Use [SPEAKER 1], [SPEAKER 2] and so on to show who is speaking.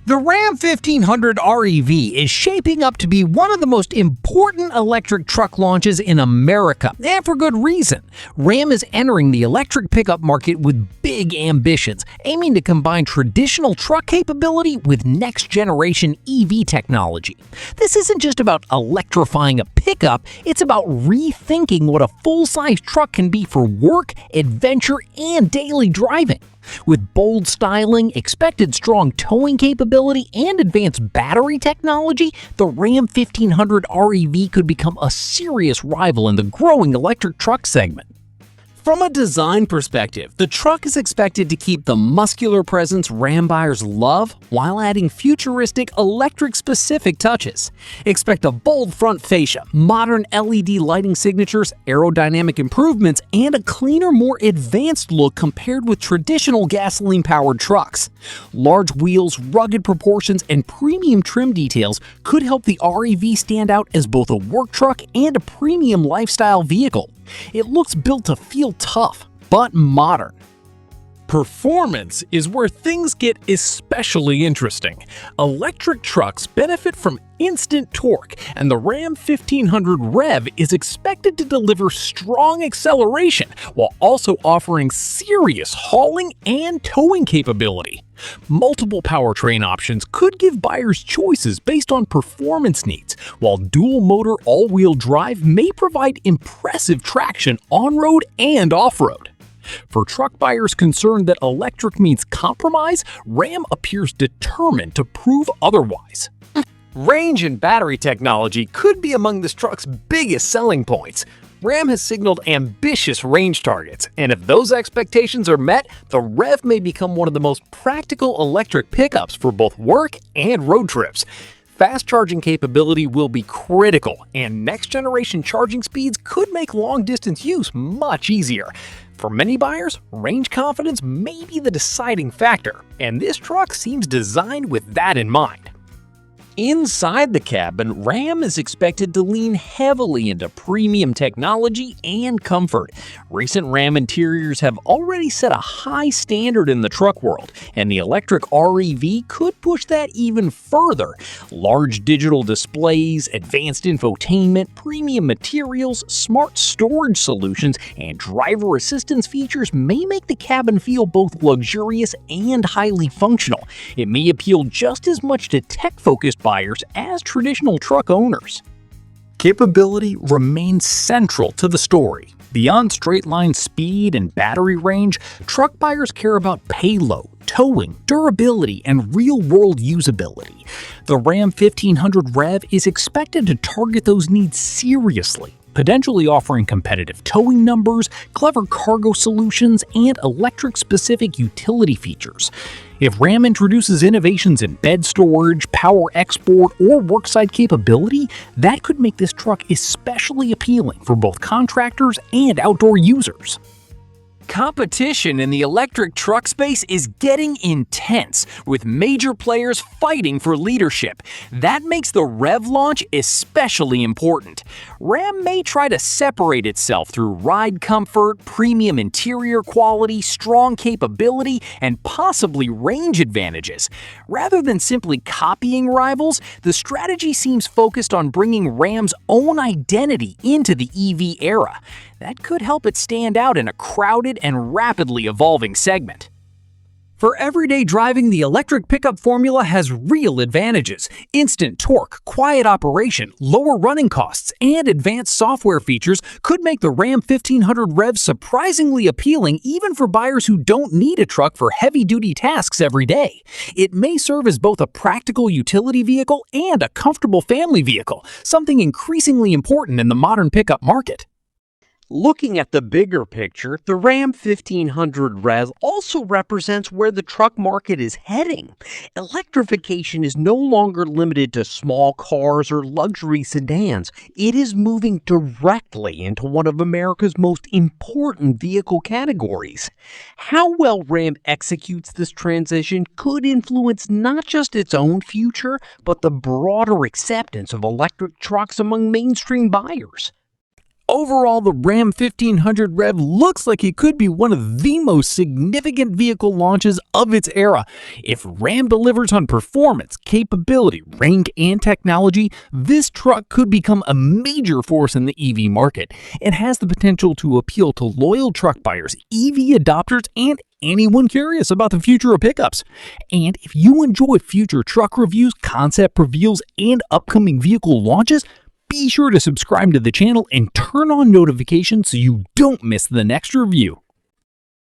[SPEAKER 1] The Ram 1500 REV is shaping up to be one of the most important electric truck launches in America, and for good reason. Ram is entering the electric pickup market with big ambitions, aiming to combine traditional truck capability with next-generation EV technology. This isn't just about electrifying a pickup, it's about rethinking what a full-size truck can be for work, adventure, and daily driving. With bold styling, expected strong towing capability, and advanced battery technology, the Ram 1500 REV could become a serious rival in the growing electric truck segment. From a design perspective, the truck is expected to keep the muscular presence Ram buyers love while adding futuristic electric-specific touches. Expect a bold front fascia, modern LED lighting signatures, aerodynamic improvements, and a cleaner, more advanced look compared with traditional gasoline-powered trucks. Large wheels, rugged proportions, and premium trim details could help the REV stand out as both a work truck and a premium lifestyle vehicle. It looks built to feel tough, but modern.
[SPEAKER 2] Performance is where things get especially interesting. Electric trucks benefit from instant torque, and the Ram 1500 REV is expected to deliver strong acceleration while also offering serious hauling and towing capability. Multiple powertrain options could give buyers choices based on performance needs, while dual-motor all-wheel drive may provide impressive traction on-road and off-road. For truck buyers concerned that electric means compromise, Ram appears determined to prove otherwise.
[SPEAKER 1] Range and battery technology could be among this truck's biggest selling points. Ram has signaled ambitious range targets, and if those expectations are met, the REV may become one of the most practical electric pickups for both work and road trips. Fast charging capability will be critical, and next-generation charging speeds could make long-distance use much easier. For many buyers, range confidence may be the deciding factor, and this truck seems designed with that in mind. Inside the cabin, Ram is expected to lean heavily into premium technology and comfort. Recent Ram interiors have already set a high standard in the truck world, and the electric REV could push that even further. Large digital displays, advanced infotainment, premium materials, smart storage solutions, and driver assistance features may make the cabin feel both luxurious and highly functional. It may appeal just as much to tech-focused buyers as traditional truck owners. Capability remains central to the story. Beyond straight-line speed and battery range, truck buyers care about payload, towing, durability, and real-world usability. The Ram 1500 REV is expected to target those needs seriously, potentially offering competitive towing numbers, clever cargo solutions, and electric-specific utility features. If Ram introduces innovations in bed storage, power export, or worksite capability, that could make this truck especially appealing for both contractors and outdoor users. Competition in the electric truck space is getting intense, with major players fighting for leadership. That makes the REV launch especially important. Ram may try to separate itself through ride comfort, premium interior quality, strong capability, and possibly range advantages. Rather than simply copying rivals, the strategy seems focused on bringing Ram's own identity into the EV era. That could help it stand out in a crowded and rapidly evolving segment. For everyday driving, the electric pickup formula has real advantages. Instant torque, quiet operation, lower running costs, and advanced software features could make the Ram 1500 REV surprisingly appealing even for buyers who don't need a truck for heavy-duty tasks every day. It may serve as both a practical utility vehicle and a comfortable family vehicle, something increasingly important in the modern pickup market. Looking at the bigger picture, the Ram 1500 REV also represents where the truck market is heading. Electrification is no longer limited to small cars or luxury sedans. It is moving directly into one of America's most important vehicle categories. How well Ram executes this transition could influence not just its own future, but the broader acceptance of electric trucks among mainstream buyers.
[SPEAKER 2] Overall, the Ram 1500 REV looks like it could be one of the most significant vehicle launches of its era. If Ram delivers on performance, capability, range, and technology, this truck could become a major force in the EV market. It has the potential to appeal to loyal truck buyers, EV adopters, and anyone curious about the future of pickups. And if you enjoy future truck reviews, concept reveals, and upcoming vehicle launches, be sure to subscribe to the channel and turn on notifications so you don't miss the next review.